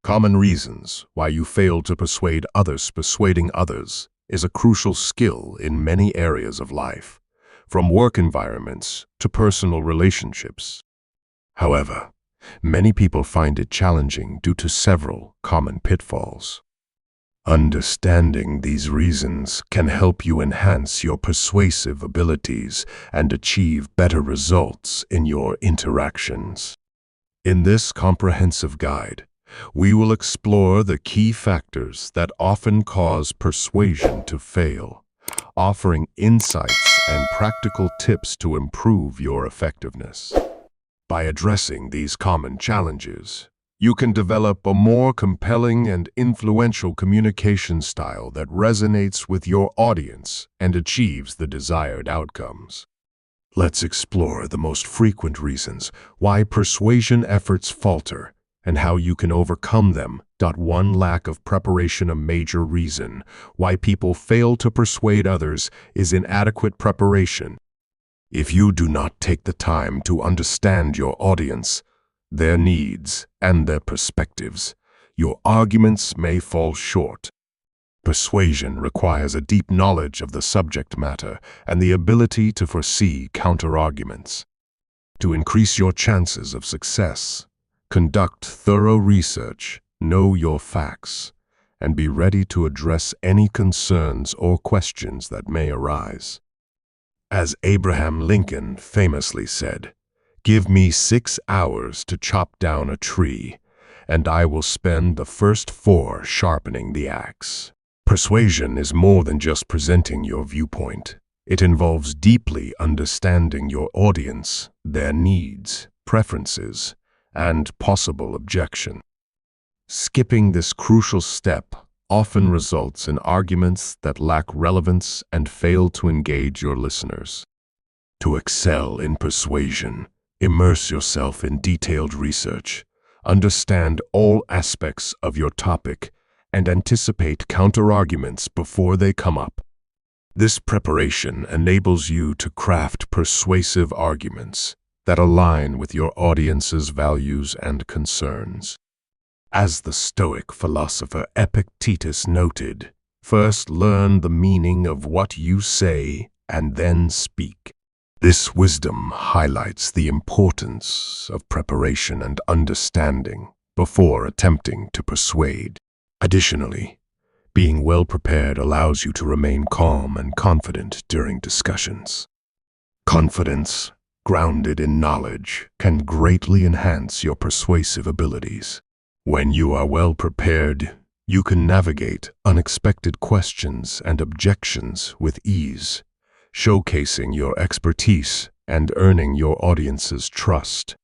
Common reasons why you fail to persuade others. Persuading others is a crucial skill in many areas of life, from work environments to personal relationships. However, many people find it challenging due to several common pitfalls. Understanding these reasons can help you enhance your persuasive abilities and achieve better results in your interactions. In this comprehensive guide, we will explore the key factors that often cause persuasion to fail, offering insights and practical tips to improve your effectiveness. By addressing these common challenges, you can develop a more compelling and influential communication style that resonates with your audience and achieves the desired outcomes. Let's explore the most frequent reasons why persuasion efforts falter and how you can overcome them. 1. Lack of preparation. A major reason why people fail to persuade others is inadequate preparation. If you do not take the time to understand your audience, their needs, and their perspectives, your arguments may fall short. Persuasion requires a deep knowledge of the subject matter and the ability to foresee counterarguments. To increase your chances of success, conduct thorough research, know your facts, and be ready to address any concerns or questions that may arise. As Abraham Lincoln famously said, "Give me 6 hours to chop down a tree, and I will spend the first 4 sharpening the axe." Persuasion is more than just presenting your viewpoint. It involves deeply understanding your audience, their needs, preferences, and possible objection. Skipping this crucial step often results in arguments that lack relevance and fail to engage your listeners. To excel in persuasion, immerse yourself in detailed research, understand all aspects of your topic, and anticipate counterarguments before they come up. This preparation enables you to craft persuasive arguments that align with your audience's values and concerns. As the Stoic philosopher Epictetus noted, "First learn the meaning of what you say and then speak." This wisdom highlights the importance of preparation and understanding before attempting to persuade. Additionally, being well prepared allows you to remain calm and confident during discussions. Confidence, grounded in knowledge, can greatly enhance your persuasive abilities. When you are well prepared, you can navigate unexpected questions and objections with ease, showcasing your expertise and earning your audience's trust.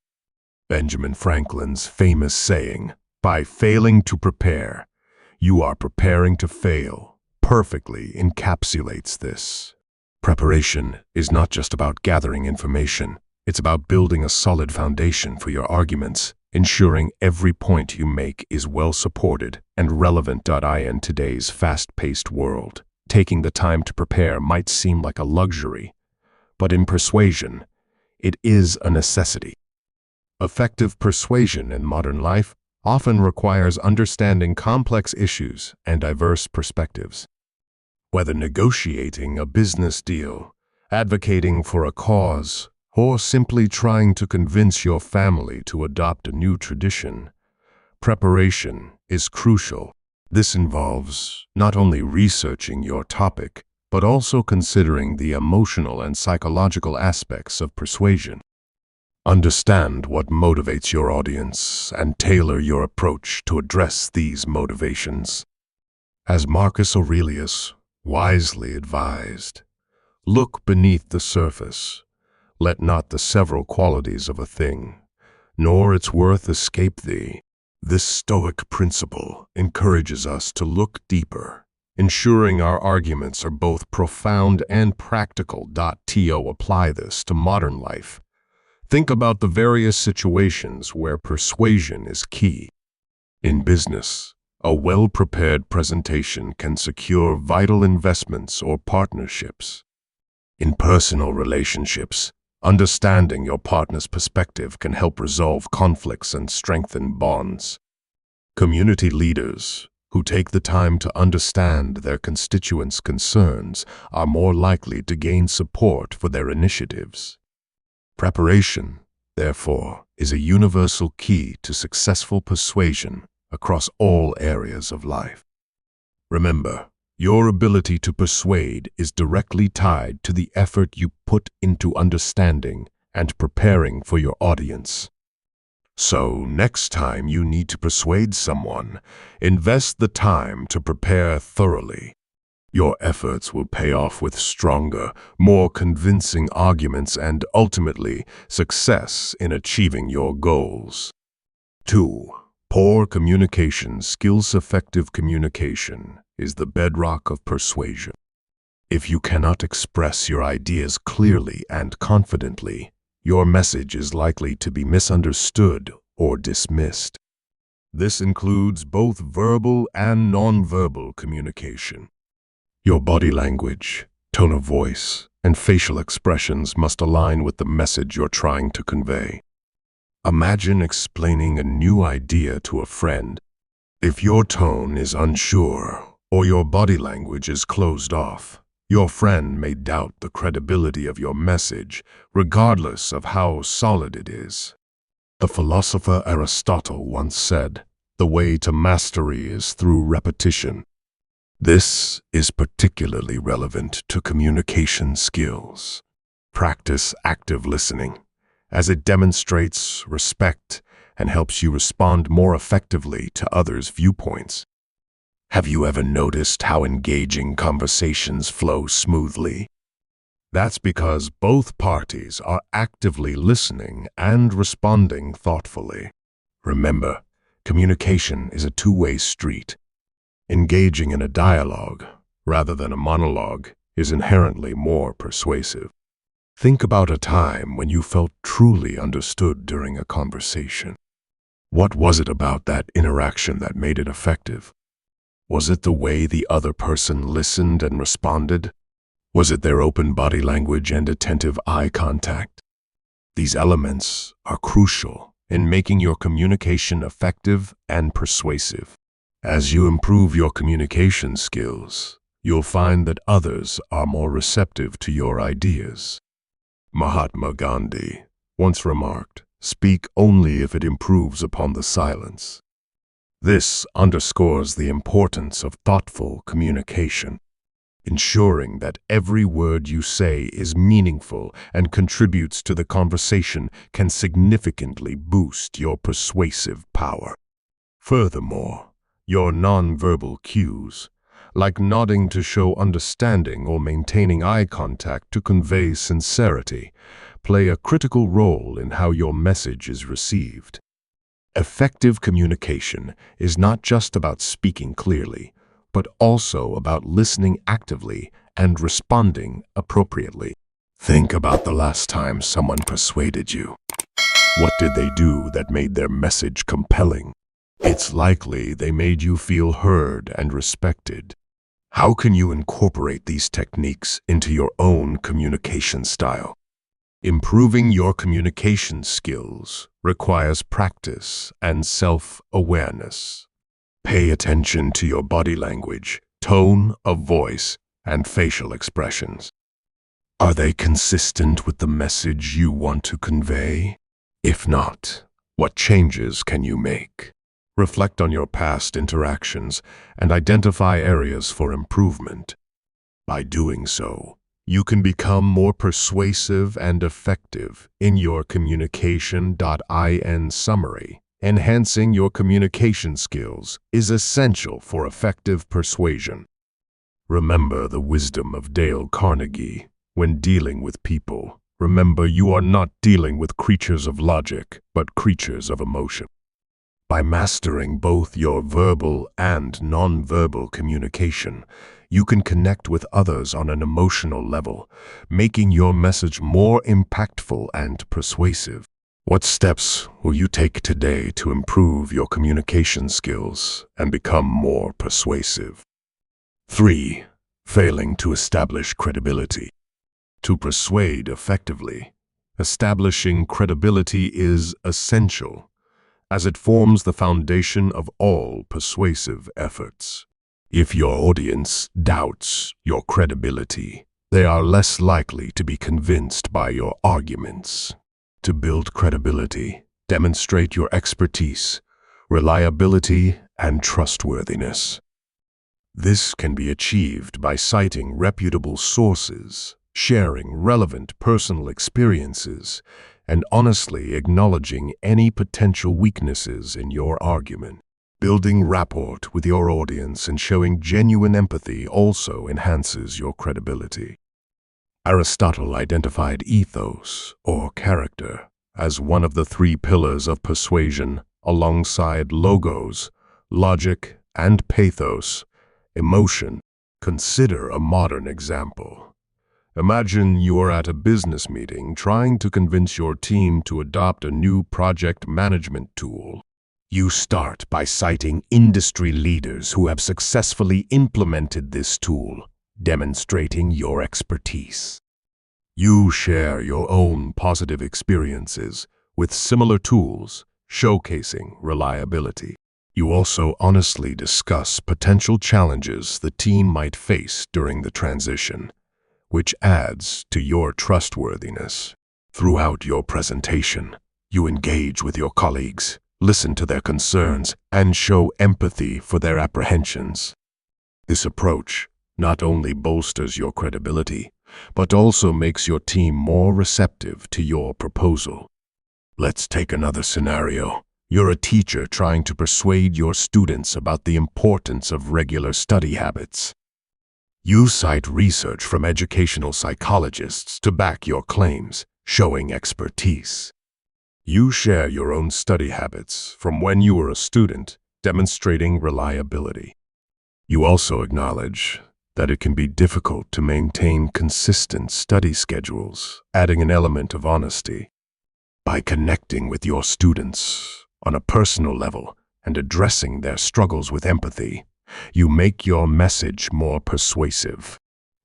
Benjamin Franklin's famous saying, "By failing to prepare, you are preparing to fail," perfectly encapsulates this. Preparation is not just about gathering information. It's about building a solid foundation for your arguments, ensuring every point you make is well supported and relevant. In today's fast-paced world, taking the time to prepare might seem like a luxury, but in persuasion, it is a necessity. Effective persuasion in modern life often requires understanding complex issues and diverse perspectives. Whether negotiating a business deal, advocating for a cause, or simply trying to convince your family to adopt a new tradition, preparation is crucial. This involves not only researching your topic, but also considering the emotional and psychological aspects of persuasion. Understand what motivates your audience and tailor your approach to address these motivations. As Marcus Aurelius wisely advised, "Look beneath the surface. Let not the several qualities of a thing, nor its worth escape thee." This Stoic principle encourages us to look deeper, ensuring our arguments are both profound and practical. To apply this to modern life, think about the various situations where persuasion is key. In business, a well-prepared presentation can secure vital investments or partnerships. In personal relationships, understanding your partner's perspective can help resolve conflicts and strengthen bonds. Community leaders who take the time to understand their constituents' concerns are more likely to gain support for their initiatives. Preparation, therefore, is a universal key to successful persuasion across all areas of life. Remember, your ability to persuade is directly tied to the effort you put into understanding and preparing for your audience. So, next time you need to persuade someone, invest the time to prepare thoroughly. Your efforts will pay off with stronger, more convincing arguments and, ultimately, success in achieving your goals. 2. Poor communication skills. Effective communication is the bedrock of persuasion. If you cannot express your ideas clearly and confidently, your message is likely to be misunderstood or dismissed. This includes both verbal and nonverbal communication. Your body language, tone of voice, and facial expressions must align with the message you're trying to convey. Imagine explaining a new idea to a friend. If your tone is unsure or your body language is closed off, your friend may doubt the credibility of your message, regardless of how solid it is. The philosopher Aristotle once said, "The way to mastery is through repetition." This is particularly relevant to communication skills. Practice active listening, as it demonstrates respect and helps you respond more effectively to others' viewpoints. Have you ever noticed how engaging conversations flow smoothly? That's because both parties are actively listening and responding thoughtfully. Remember, communication is a two-way street. Engaging in a dialogue, rather than a monologue, is inherently more persuasive. Think about a time when you felt truly understood during a conversation. What was it about that interaction that made it effective? Was it the way the other person listened and responded? Was it their open body language and attentive eye contact? These elements are crucial in making your communication effective and persuasive. As you improve your communication skills, you'll find that others are more receptive to your ideas. Mahatma Gandhi once remarked, "Speak only if it improves upon the silence." This underscores the importance of thoughtful communication. Ensuring that every word you say is meaningful and contributes to the conversation can significantly boost your persuasive power. Furthermore, your nonverbal cues, like nodding to show understanding or maintaining eye contact to convey sincerity, play a critical role in how your message is received. Effective communication is not just about speaking clearly, but also about listening actively and responding appropriately. Think about the last time someone persuaded you. What did they do that made their message compelling? It's likely they made you feel heard and respected. How can you incorporate these techniques into your own communication style? Improving your communication skills requires practice and self-awareness. Pay attention to your body language, tone of voice, and facial expressions. Are they consistent with the message you want to convey? If not, what changes can you make? Reflect on your past interactions and identify areas for improvement. By doing so, you can become more persuasive and effective in your communication.in summary. Enhancing your communication skills is essential for effective persuasion. Remember the wisdom of Dale Carnegie. When dealing with people, remember you are not dealing with creatures of logic, but creatures of emotion. By mastering both your verbal and nonverbal communication, you can connect with others on an emotional level, making your message more impactful and persuasive. What steps will you take today to improve your communication skills and become more persuasive? 3. Failing to establish credibility. To persuade effectively, establishing credibility is essential. as it forms the foundation of all persuasive efforts. If your audience doubts your credibility, they are less likely to be convinced by your arguments. To build credibility, demonstrate your expertise, reliability, and trustworthiness. This can be achieved by citing reputable sources, sharing relevant personal experiences, and honestly acknowledging any potential weaknesses in your argument. Building rapport with your audience and showing genuine empathy also enhances your credibility. Aristotle identified ethos, or character, as one of the 3 pillars of persuasion, alongside logos, logic, and pathos, emotion. Consider a modern example. Imagine you are at a business meeting trying to convince your team to adopt a new project management tool. You start by citing industry leaders who have successfully implemented this tool, demonstrating your expertise. You share your own positive experiences with similar tools, showcasing reliability. You also honestly discuss potential challenges the team might face during the transition, which adds to your trustworthiness. Throughout your presentation, you engage with your colleagues, listen to their concerns, and show empathy for their apprehensions. This approach not only bolsters your credibility, but also makes your team more receptive to your proposal. Let's take another scenario. You're a teacher trying to persuade your students about the importance of regular study habits. You cite research from educational psychologists to back your claims, showing expertise. You share your own study habits from when you were a student, demonstrating reliability. You also acknowledge that it can be difficult to maintain consistent study schedules, adding an element of honesty. By connecting with your students on a personal level and addressing their struggles with empathy, you make your message more persuasive.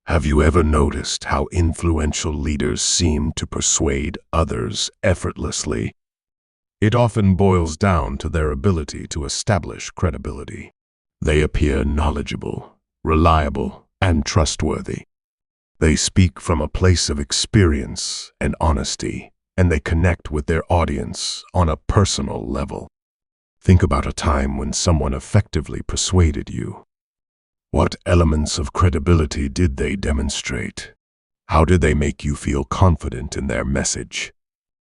Have you ever noticed how influential leaders seem to persuade others effortlessly? It often boils down to their ability to establish credibility. They appear knowledgeable, reliable, and trustworthy. They speak from a place of experience and honesty, and they connect with their audience on a personal level. Think about a time when someone effectively persuaded you. What elements of credibility did they demonstrate? How did they make you feel confident in their message?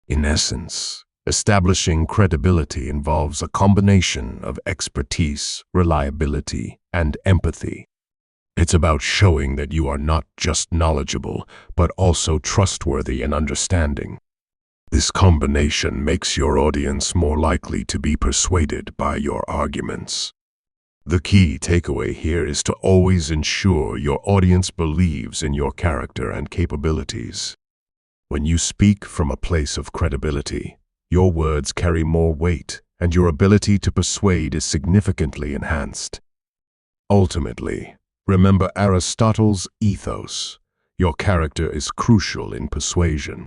In essence, establishing credibility involves a combination of expertise, reliability, and empathy. It's about showing that you are not just knowledgeable, but also trustworthy and understanding. This combination makes your audience more likely to be persuaded by your arguments. The key takeaway here is to always ensure your audience believes in your character and capabilities. When you speak from a place of credibility, your words carry more weight, and your ability to persuade is significantly enhanced. Ultimately, remember Aristotle's ethos. Your character is crucial in persuasion.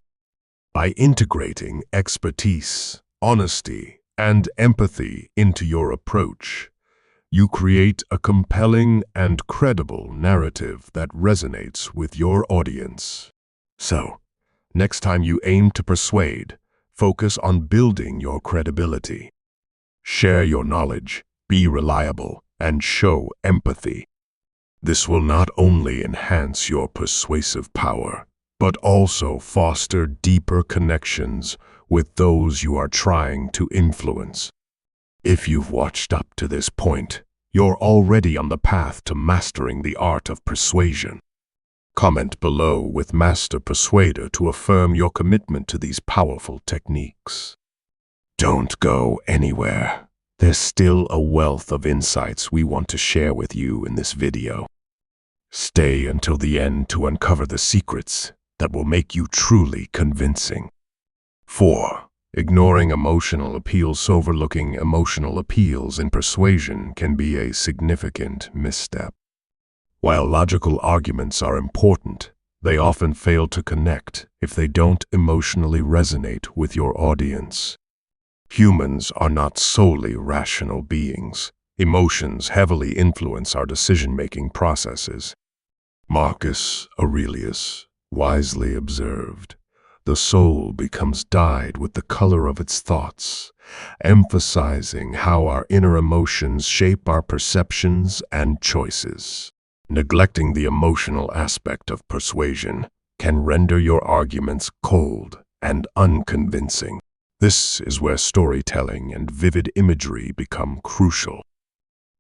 By integrating expertise, honesty, and empathy into your approach, you create a compelling and credible narrative that resonates with your audience. So, next time you aim to persuade, focus on building your credibility. Share your knowledge, be reliable, and show empathy. This will not only enhance your persuasive power, but also foster deeper connections with those you are trying to influence. If you've watched up to this point, you're already on the path to mastering the art of persuasion. Comment below with Master Persuader to affirm your commitment to these powerful techniques. Don't go anywhere. There's still a wealth of insights we want to share with you in this video. Stay until the end to uncover the secrets that will make you truly convincing. 4. Ignoring emotional appeals. Overlooking emotional appeals in persuasion can be a significant misstep. While logical arguments are important, they often fail to connect if they don't emotionally resonate with your audience. Humans are not solely rational beings. Emotions heavily influence our decision-making processes. Marcus Aurelius wisely observed, "The soul becomes dyed with the color of its thoughts," emphasizing how our inner emotions shape our perceptions and choices. Neglecting the emotional aspect of persuasion can render your arguments cold and unconvincing. This is where storytelling and vivid imagery become crucial.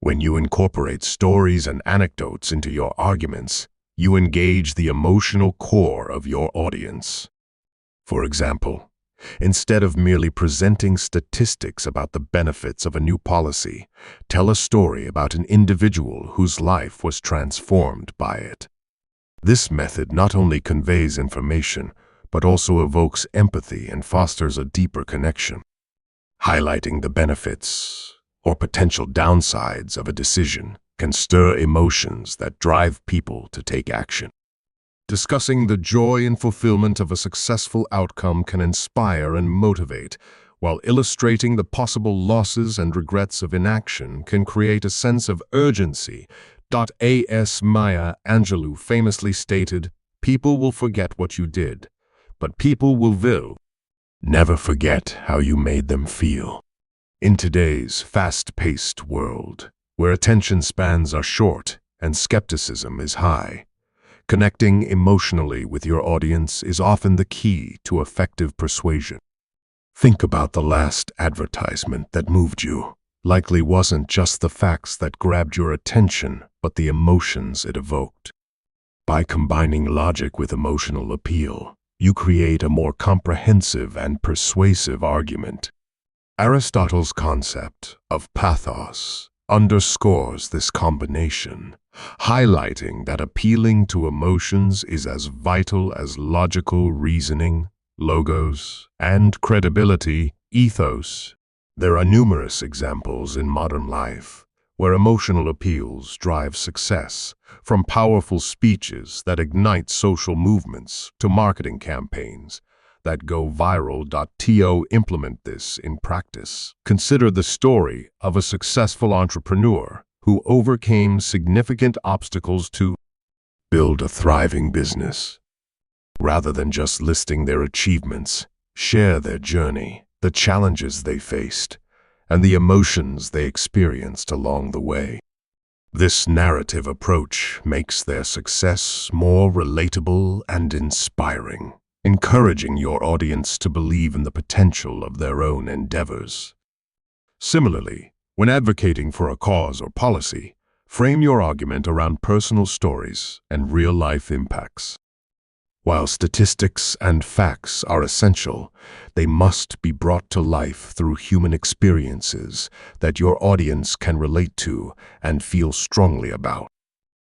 When you incorporate stories and anecdotes into your arguments, you engage the emotional core of your audience. For example, instead of merely presenting statistics about the benefits of a new policy, tell a story about an individual whose life was transformed by it. This method not only conveys information, but also evokes empathy and fosters a deeper connection. Highlighting the benefits or potential downsides of a decision can stir emotions that drive people to take action. Discussing the joy and fulfillment of a successful outcome can inspire and motivate, while illustrating the possible losses and regrets of inaction can create a sense of urgency. As Maya Angelou famously stated, "People will forget what you did, but people will never forget how you made them feel." In today's fast-paced world, where attention spans are short and skepticism is high, connecting emotionally with your audience is often the key to effective persuasion. Think about the last advertisement that moved you. Likely wasn't just the facts that grabbed your attention, but the emotions it evoked. By combining logic with emotional appeal, you create a more comprehensive and persuasive argument. Aristotle's concept of pathos underscores this combination, highlighting that appealing to emotions is as vital as logical reasoning, logos, and credibility, ethos. There are numerous examples in modern life where emotional appeals drive success, from powerful speeches that ignite social movements to marketing campaigns that go viral. To implement this in practice, consider the story of a successful entrepreneur who overcame significant obstacles to build a thriving business. Rather than just listing their achievements, share their journey, the challenges they faced, and the emotions they experienced along the way. This narrative approach makes their success more relatable and inspiring, encouraging your audience to believe in the potential of their own endeavors. Similarly, when advocating for a cause or policy, frame your argument around personal stories and real-life impacts. While statistics and facts are essential, they must be brought to life through human experiences that your audience can relate to and feel strongly about.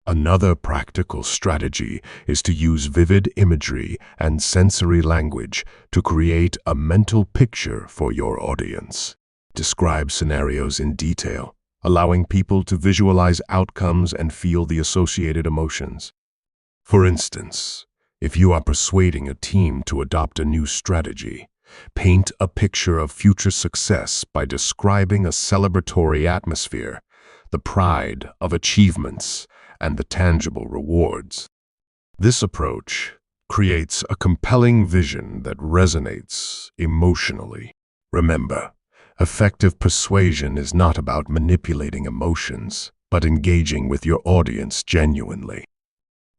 Another practical strategy is to use vivid imagery and sensory language to create a mental picture for your audience. Describe scenarios in detail, allowing people to visualize outcomes and feel the associated emotions. For instance, if you are persuading a team to adopt a new strategy, paint a picture of future success by describing a celebratory atmosphere, the pride of achievements, and the tangible rewards. This approach creates a compelling vision that resonates emotionally. Remember, effective persuasion is not about manipulating emotions, but engaging with your audience genuinely.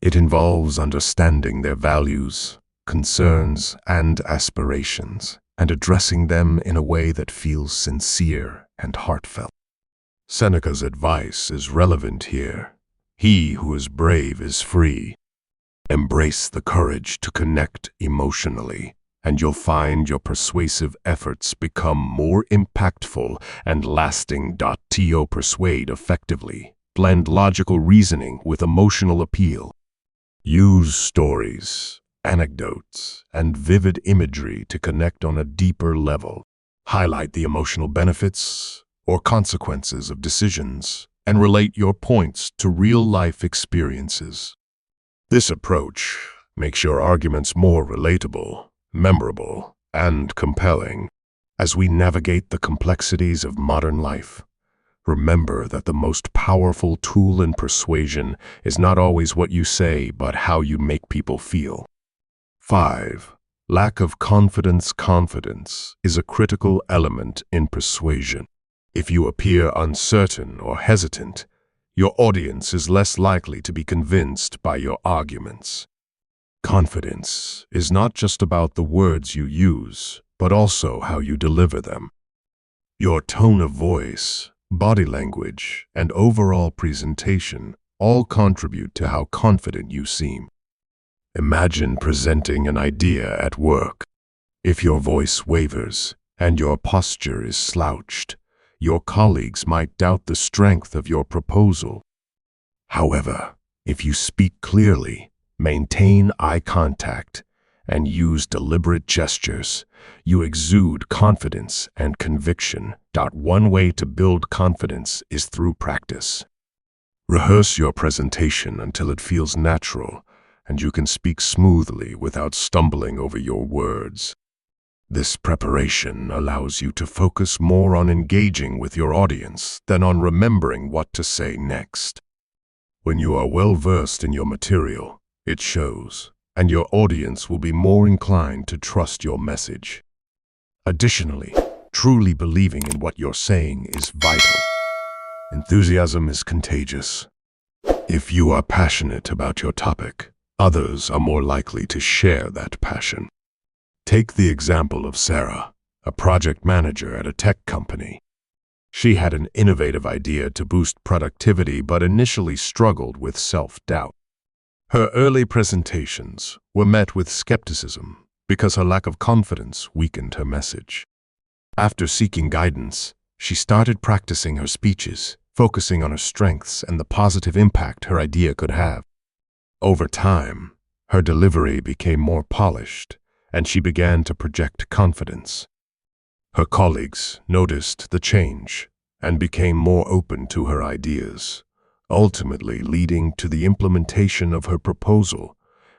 It involves understanding their values, concerns, and aspirations, and addressing them in a way that feels sincere and heartfelt. Seneca's advice is relevant here. "He who is brave is free." Embrace the courage to connect emotionally, and you'll find your persuasive efforts become more impactful and lasting. To persuade effectively, blend logical reasoning with emotional appeal. Use stories, anecdotes, and vivid imagery to connect on a deeper level. Highlight the emotional benefits or consequences of decisions, and relate your points to real-life experiences. This approach makes your arguments more relatable, memorable, and compelling. As we navigate the complexities of modern life, remember that the most powerful tool in persuasion is not always what you say, but how you make people feel. 5. Lack of confidence. Confidence is a critical element in persuasion. If you appear uncertain or hesitant, your audience is less likely to be convinced by your arguments. Confidence is not just about the words you use, but also how you deliver them. Your tone of voice, body language, and overall presentation all contribute to how confident you seem. Imagine presenting an idea at work. If your voice wavers and your posture is slouched, your colleagues might doubt the strength of your proposal. However, if you speak clearly, maintain eye contact, and use deliberate gestures, you exude confidence and conviction. One way to build confidence is through practice. Rehearse your presentation until it feels natural, and you can speak smoothly without stumbling over your words. This preparation allows you to focus more on engaging with your audience than on remembering what to say next. When you are well-versed in your material, it shows, and your audience will be more inclined to trust your message. Additionally, truly believing in what you're saying is vital. Enthusiasm is contagious. If you are passionate about your topic, others are more likely to share that passion. Take the example of Sarah, a project manager at a tech company. She had an innovative idea to boost productivity but initially struggled with self-doubt. Her early presentations were met with skepticism because her lack of confidence weakened her message. After seeking guidance, she started practicing her speeches, focusing on her strengths and the positive impact her idea could have. Over time, her delivery became more polished, and she began to project confidence. Her colleagues noticed the change and became more open to her ideas, ultimately leading to the implementation of her proposal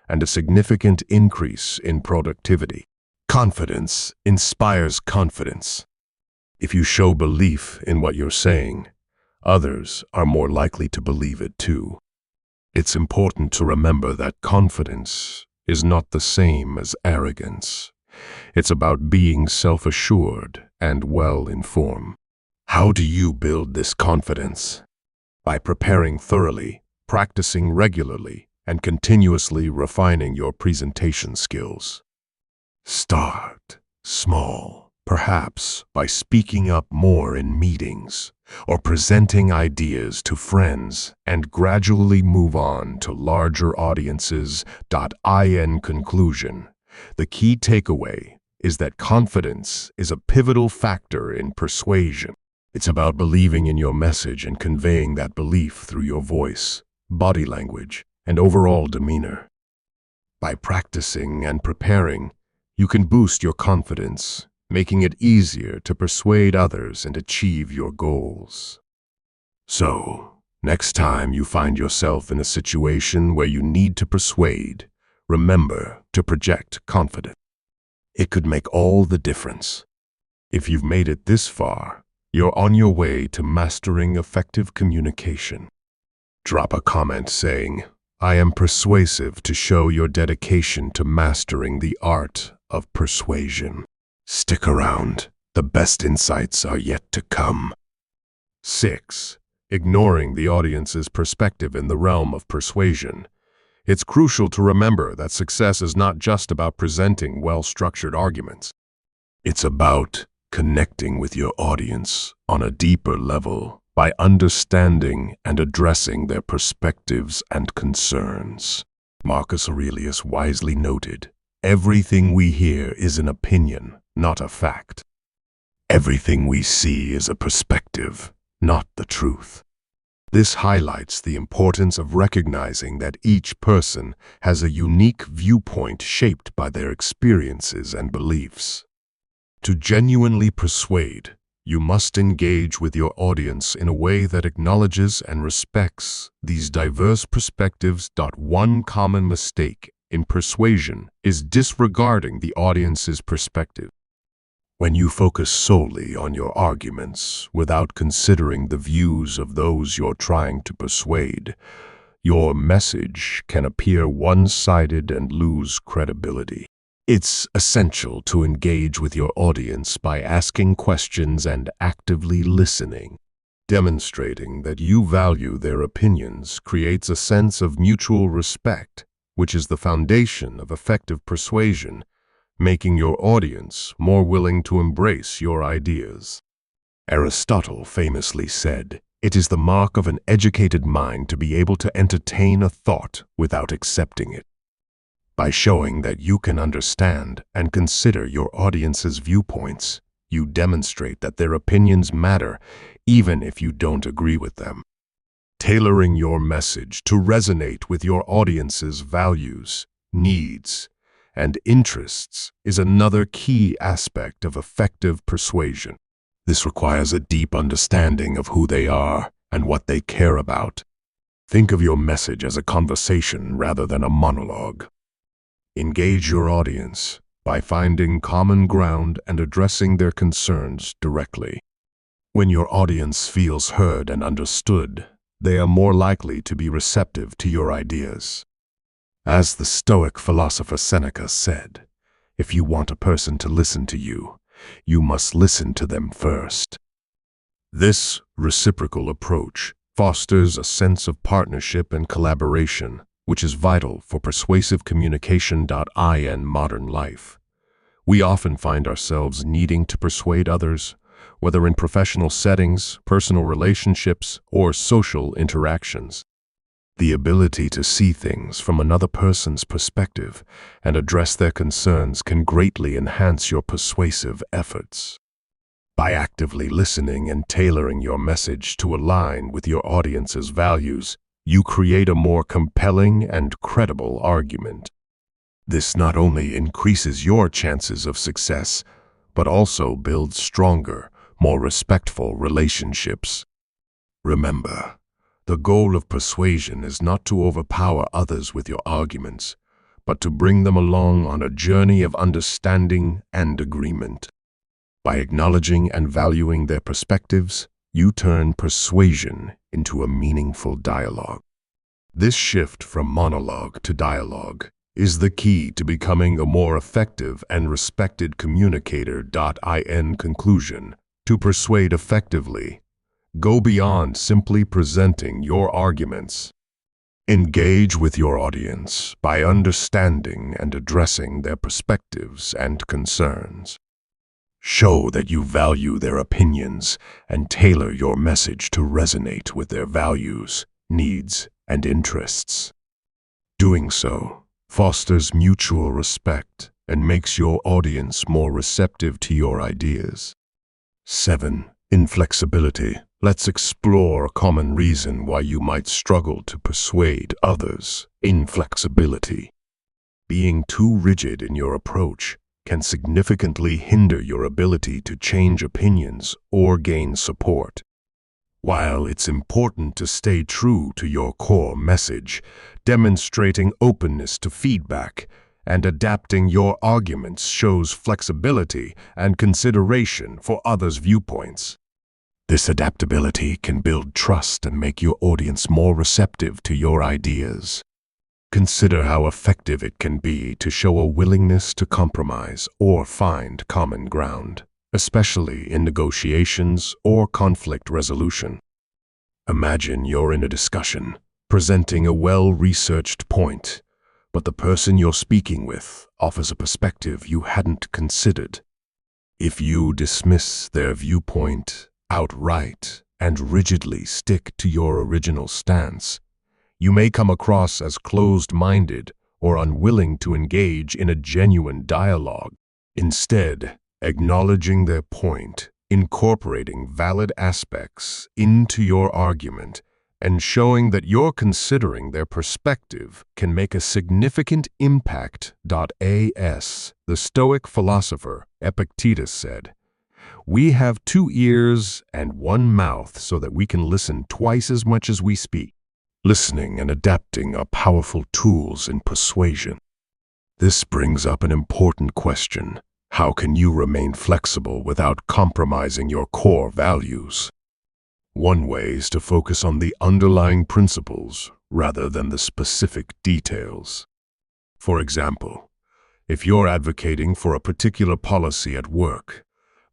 and a significant increase in productivity. Confidence inspires confidence. If you show belief in what you're saying, others are more likely to believe it too. It's important to remember that confidence is not the same as arrogance. It's about being self-assured and well-informed. How do you build this confidence? By preparing thoroughly, practicing regularly, and continuously refining your presentation skills. Start small, perhaps by speaking up more in meetings or presenting ideas to friends, and gradually move on to larger audiences. In conclusion, the key takeaway is that confidence is a pivotal factor in persuasion. It's about believing in your message and conveying that belief through your voice, body language, and overall demeanor. By practicing and preparing, you can boost your confidence, making it easier to persuade others and achieve your goals. So, next time you find yourself in a situation where you need to persuade, remember to project confidence. It could make all the difference. If you've made it this far, you're on your way to mastering effective communication. Drop a comment saying, "I am persuasive," to show your dedication to mastering the art of persuasion. Stick around. The best insights are yet to come. 6. Ignoring the audience's perspective in the realm of persuasion. It's crucial to remember that success is not just about presenting well-structured arguments. It's about connecting with your audience on a deeper level by understanding and addressing their perspectives and concerns. Marcus Aurelius wisely noted, "Everything we hear is an opinion, not a fact. Everything we see is a perspective, not the truth." This highlights the importance of recognizing that each person has a unique viewpoint shaped by their experiences and beliefs. To genuinely persuade, you must engage with your audience in a way that acknowledges and respects these diverse perspectives. One common mistake in persuasion is disregarding the audience's perspective. When you focus solely on your arguments without considering the views of those you're trying to persuade, your message can appear one-sided and lose credibility. It's essential to engage with your audience by asking questions and actively listening. Demonstrating that you value their opinions creates a sense of mutual respect, which is the foundation of effective persuasion, making your audience more willing to embrace your ideas. Aristotle famously said, "It is the mark of an educated mind to be able to entertain a thought without accepting it." By showing that you can understand and consider your audience's viewpoints, you demonstrate that their opinions matter even if you don't agree with them. Tailoring your message to resonate with your audience's values, needs, and interests is another key aspect of effective persuasion. This requires a deep understanding of who they are and what they care about. Think of your message as a conversation rather than a monologue. Engage your audience by finding common ground and addressing their concerns directly. When your audience feels heard and understood, they are more likely to be receptive to your ideas. As the Stoic philosopher Seneca said, "If you want a person to listen to you, you must listen to them first." This reciprocal approach fosters a sense of partnership and collaboration, which is vital for persuasive communication in modern life. We often find ourselves needing to persuade others, whether in professional settings, personal relationships, or social interactions. The ability to see things from another person's perspective and address their concerns can greatly enhance your persuasive efforts. By actively listening and tailoring your message to align with your audience's values, you create a more compelling and credible argument. This not only increases your chances of success, but also builds stronger, more respectful relationships. Remember, the goal of persuasion is not to overpower others with your arguments, but to bring them along on a journey of understanding and agreement. By acknowledging and valuing their perspectives, you turn persuasion into a meaningful dialogue. This shift from monologue to dialogue is the key to becoming a more effective and respected communicator. In conclusion, to persuade effectively, go beyond simply presenting your arguments. Engage with your audience by understanding and addressing their perspectives and concerns. Show that you value their opinions and tailor your message to resonate with their values, needs, and interests. Doing so fosters mutual respect and makes your audience more receptive to your ideas. 7. Inflexibility. Let's explore a common reason why you might struggle to persuade others. Inflexibility. Being too rigid in your approach can significantly hinder your ability to change opinions or gain support. While it's important to stay true to your core message, demonstrating openness to feedback and adapting your arguments shows flexibility and consideration for others' viewpoints. This adaptability can build trust and make your audience more receptive to your ideas. Consider how effective it can be to show a willingness to compromise or find common ground, especially in negotiations or conflict resolution. Imagine you're in a discussion, presenting a well-researched point, but the person you're speaking with offers a perspective you hadn't considered. If you dismiss their viewpoint outright and rigidly stick to your original stance, you may come across as closed-minded or unwilling to engage in a genuine dialogue. Instead, acknowledging their point, incorporating valid aspects into your argument, and showing that you're considering their perspective can make a significant impact. As the Stoic philosopher Epictetus said, "We have 2 ears and 1 mouth so that we can listen twice as much as we speak." Listening and adapting are powerful tools in persuasion. This brings up an important question. How can you remain flexible without compromising your core values? One way is to focus on the underlying principles rather than the specific details. For example, if you're advocating for a particular policy at work,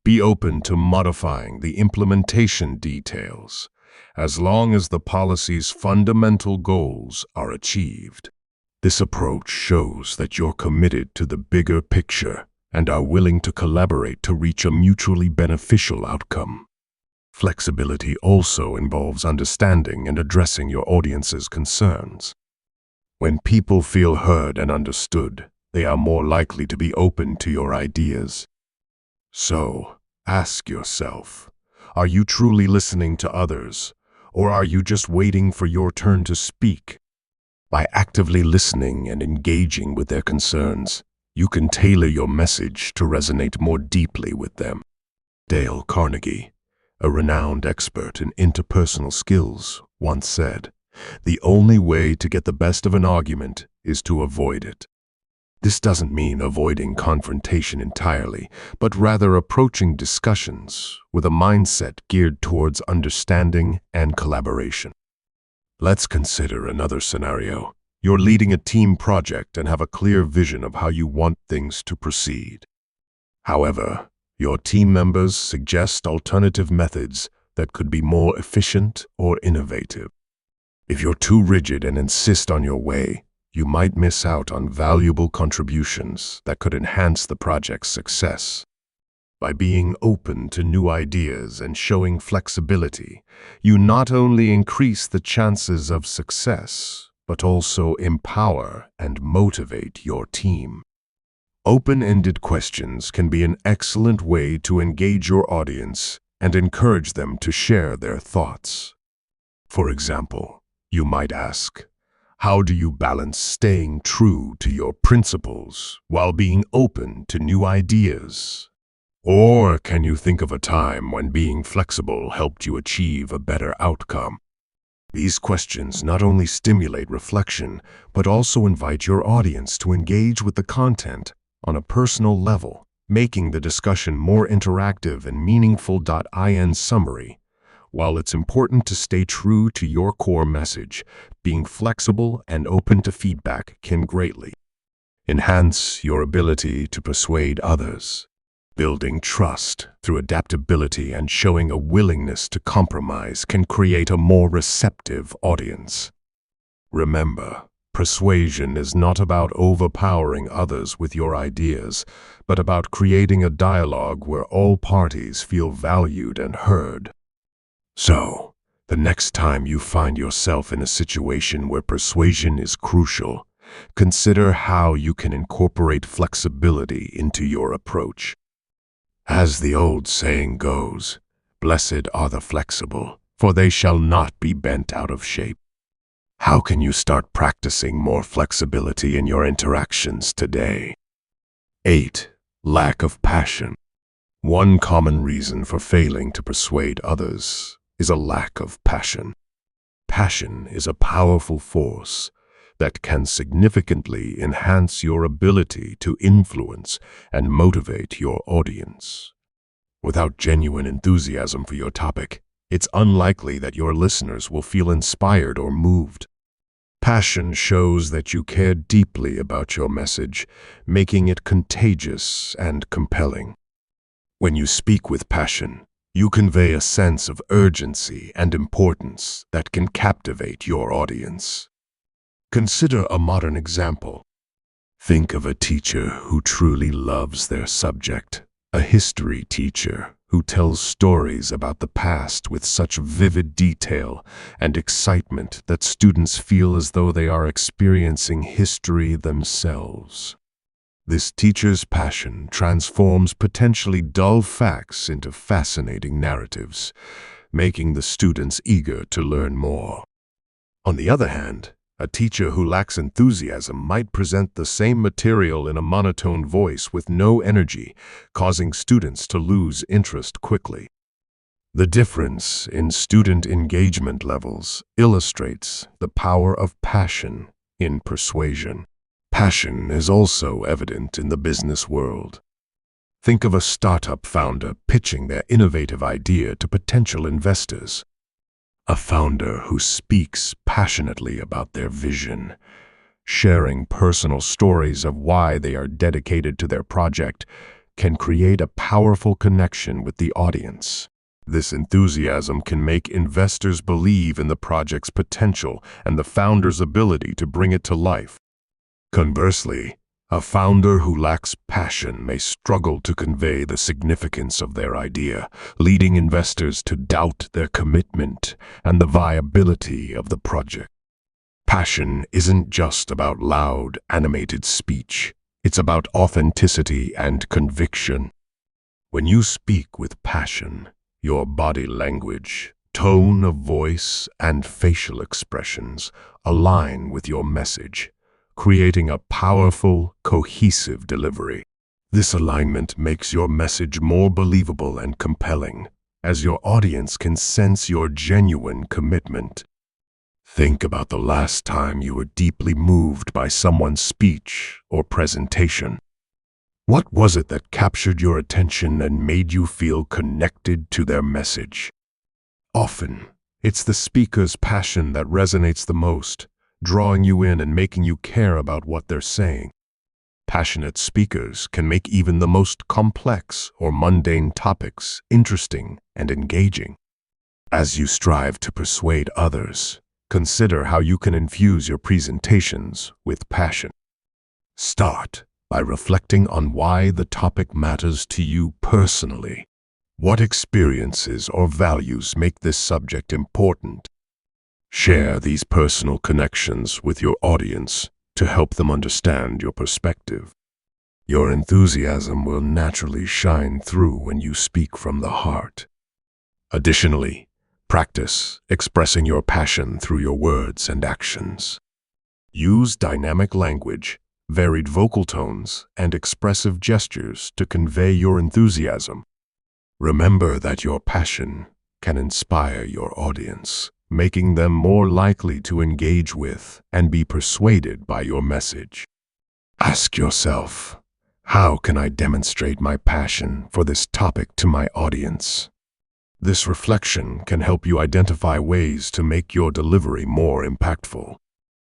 be open to modifying the implementation details, as long as the policy's fundamental goals are achieved. This approach shows that you're committed to the bigger picture and are willing to collaborate to reach a mutually beneficial outcome. Flexibility also involves understanding and addressing your audience's concerns. When people feel heard and understood, they are more likely to be open to your ideas. So, ask yourself, are you truly listening to others, or are you just waiting for your turn to speak? By actively listening and engaging with their concerns, you can tailor your message to resonate more deeply with them. Dale Carnegie, a renowned expert in interpersonal skills, once said, "The only way to get the best of an argument is to avoid it." This doesn't mean avoiding confrontation entirely, but rather approaching discussions with a mindset geared towards understanding and collaboration. Let's consider another scenario. You're leading a team project and have a clear vision of how you want things to proceed. However, your team members suggest alternative methods that could be more efficient or innovative. If you're too rigid and insist on your way, you might miss out on valuable contributions that could enhance the project's success. By being open to new ideas and showing flexibility, you not only increase the chances of success, but also empower and motivate your team. Open-ended questions can be an excellent way to engage your audience and encourage them to share their thoughts. For example, you might ask, how do you balance staying true to your principles while being open to new ideas? Or can you think of a time when being flexible helped you achieve a better outcome? These questions not only stimulate reflection, but also invite your audience to engage with the content on a personal level, making the discussion more interactive and meaningful. In summary, while it's important to stay true to your core message, being flexible and open to feedback can greatly enhance your ability to persuade others. Building trust through adaptability and showing a willingness to compromise can create a more receptive audience. Remember, persuasion is not about overpowering others with your ideas, but about creating a dialogue where all parties feel valued and heard. So, the next time you find yourself in a situation where persuasion is crucial, consider how you can incorporate flexibility into your approach. As the old saying goes, "Blessed are the flexible, for they shall not be bent out of shape." How can you start practicing more flexibility in your interactions today? 8. Lack of passion. One common reason for failing to persuade others is a lack of passion. Passion is a powerful force that can significantly enhance your ability to influence and motivate your audience. Without genuine enthusiasm for your topic, it's unlikely that your listeners will feel inspired or moved. Passion shows that you care deeply about your message, making it contagious and compelling. When you speak with passion, you convey a sense of urgency and importance that can captivate your audience. Consider a modern example. Think of a teacher who truly loves their subject, a history teacher who tells stories about the past with such vivid detail and excitement that students feel as though they are experiencing history themselves. This teacher's passion transforms potentially dull facts into fascinating narratives, making the students eager to learn more. On the other hand, a teacher who lacks enthusiasm might present the same material in a monotone voice with no energy, causing students to lose interest quickly. The difference in student engagement levels illustrates the power of passion in persuasion. Passion is also evident in the business world. Think of a startup founder pitching their innovative idea to potential investors. A founder who speaks passionately about their vision, sharing personal stories of why they are dedicated to their project, can create a powerful connection with the audience. This enthusiasm can make investors believe in the project's potential and the founder's ability to bring it to life. Conversely, a founder who lacks passion may struggle to convey the significance of their idea, leading investors to doubt their commitment and the viability of the project. Passion isn't just about loud, animated speech. It's about authenticity and conviction. When you speak with passion, your body language, tone of voice, and facial expressions align with your message, creating a powerful, cohesive delivery. This alignment makes your message more believable and compelling, as your audience can sense your genuine commitment. Think about the last time you were deeply moved by someone's speech or presentation. What was it that captured your attention and made you feel connected to their message? Often, it's the speaker's passion that resonates the most, drawing you in and making you care about what they're saying. Passionate speakers can make even the most complex or mundane topics interesting and engaging. As you strive to persuade others, consider how you can infuse your presentations with passion. Start by reflecting on why the topic matters to you personally. What experiences or values make this subject important? Share these personal connections with your audience to help them understand your perspective. Your enthusiasm will naturally shine through when you speak from the heart. Additionally, practice expressing your passion through your words and actions. Use dynamic language, varied vocal tones, and expressive gestures to convey your enthusiasm. Remember that your passion can inspire your audience, making them more likely to engage with and be persuaded by your message. Ask yourself, how can I demonstrate my passion for this topic to my audience? This reflection can help you identify ways to make your delivery more impactful.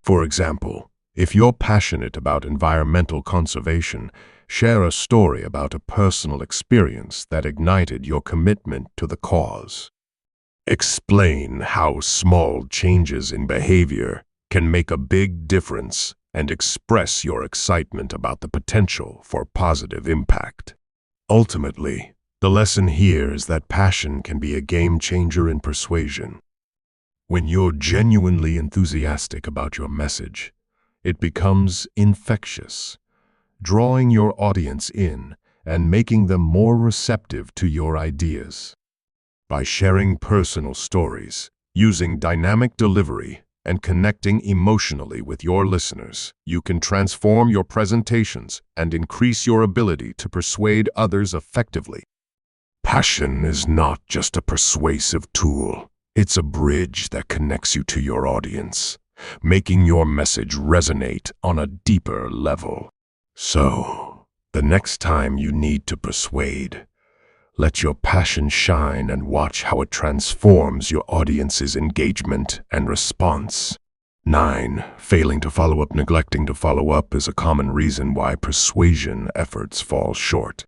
For example, if you're passionate about environmental conservation, share a story about a personal experience that ignited your commitment to the cause. Explain how small changes in behavior can make a big difference and express your excitement about the potential for positive impact. Ultimately, the lesson here is that passion can be a game changer in persuasion. When you're genuinely enthusiastic about your message, it becomes infectious, drawing your audience in and making them more receptive to your ideas. By sharing personal stories, using dynamic delivery, and connecting emotionally with your listeners, you can transform your presentations and increase your ability to persuade others effectively. Passion is not just a persuasive tool. It's a bridge that connects you to your audience, making your message resonate on a deeper level. So, the next time you need to persuade, let your passion shine and watch how it transforms your audience's engagement and response. 9. Failing to follow up. Neglecting to follow up is a common reason why persuasion efforts fall short.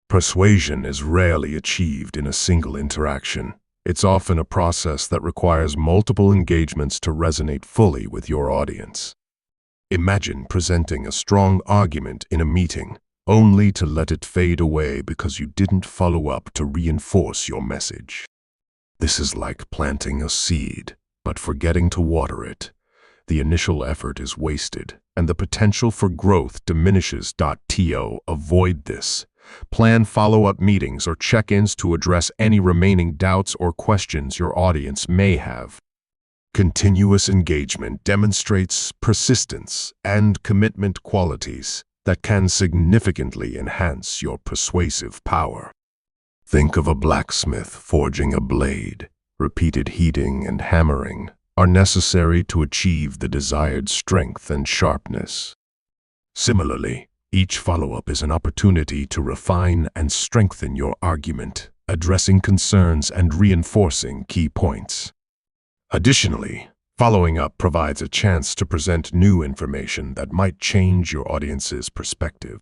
Persuasion is rarely achieved in a single interaction. It's often a process that requires multiple engagements to resonate fully with your audience. Imagine presenting a strong argument in a meeting, only to let it fade away because you didn't follow up to reinforce your message. This is like planting a seed, but forgetting to water it. The initial effort is wasted, and the potential for growth diminishes. Avoid this. Plan follow-up meetings or check-ins to address any remaining doubts or questions your audience may have. Continuous engagement demonstrates persistence and commitment qualities that can significantly enhance your persuasive power. Think of a blacksmith forging a blade. Repeated heating and hammering are necessary to achieve the desired strength and sharpness. Similarly, Each follow-up is an opportunity to refine and strengthen your argument, addressing concerns and reinforcing key points. Additionally, following up provides a chance to present new information that might change your audience's perspective.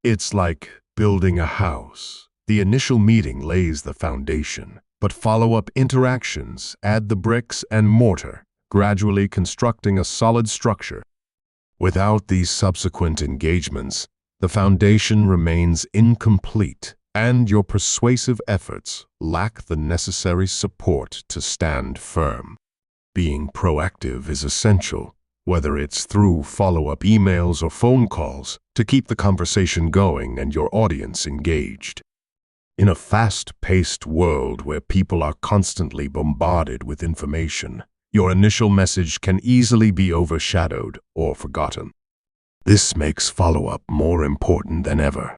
It's like building a house. The initial meeting lays the foundation, but follow-up interactions add the bricks and mortar, gradually constructing a solid structure. Without these subsequent engagements, the foundation remains incomplete, and your persuasive efforts lack the necessary support to stand firm. Being proactive is essential, whether it's through follow-up emails or phone calls, to keep the conversation going and your audience engaged. In a fast-paced world where people are constantly bombarded with information, your initial message can easily be overshadowed or forgotten. This makes follow-up more important than ever.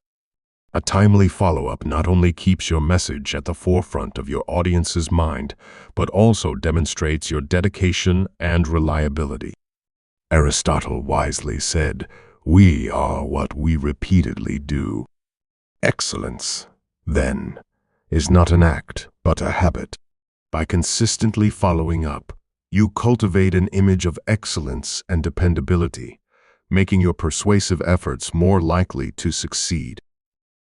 A timely follow-up not only keeps your message at the forefront of your audience's mind, but also demonstrates your dedication and reliability. Aristotle wisely said, "We are what we repeatedly do." Excellence, then, is not an act, but a habit. By consistently following up, you cultivate an image of excellence and dependability, making your persuasive efforts more likely to succeed.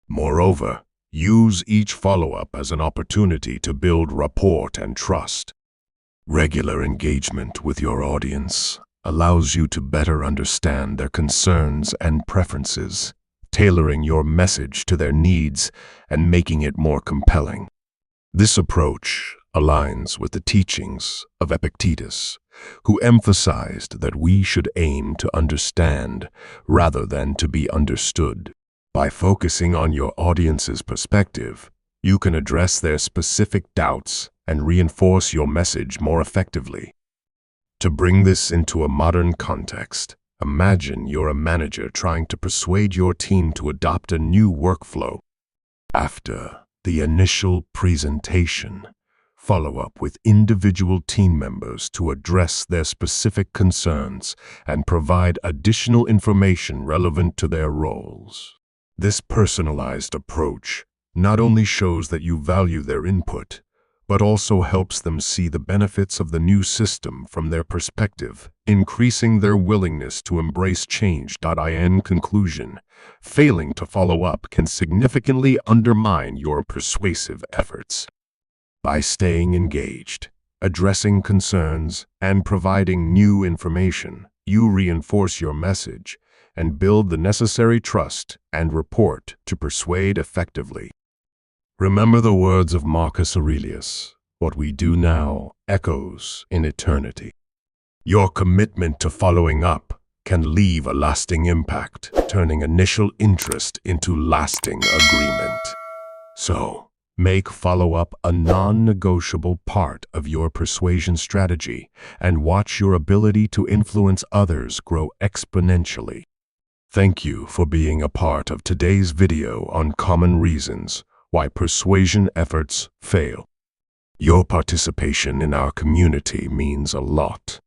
Moreover, use each follow-up as an opportunity to build rapport and trust. Regular engagement with your audience allows you to better understand their concerns and preferences, tailoring your message to their needs and making it more compelling. This approach aligns with the teachings of Epictetus, who emphasized that we should aim to understand rather than to be understood. By focusing on your audience's perspective, you can address their specific doubts and reinforce your message more effectively. To bring this into a modern context, imagine you're a manager trying to persuade your team to adopt a new workflow. After the initial presentation, follow up with individual team members to address their specific concerns and provide additional information relevant to their roles. This personalized approach not only shows that you value their input, but also helps them see the benefits of the new system from their perspective, increasing their willingness to embrace change. In conclusion, failing to follow up can significantly undermine your persuasive efforts. By staying engaged, addressing concerns, and providing new information, you reinforce your message and build the necessary trust and rapport to persuade effectively. Remember the words of Marcus Aurelius, "What we do now echoes in eternity." Your commitment to following up can leave a lasting impact, turning initial interest into lasting agreement. So, make follow-up a non-negotiable part of your persuasion strategy and watch your ability to influence others grow exponentially. Thank you for being a part of today's video on common reasons why persuasion efforts fail. Your participation in our community means a lot.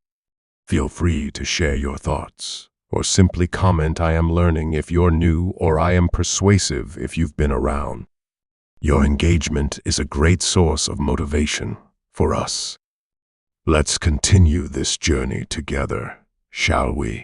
Feel free to share your thoughts, or simply comment "I am learning" if you're new, or "I am persuasive" if you've been around. Your engagement is a great source of motivation for us. Let's continue this journey together, shall we?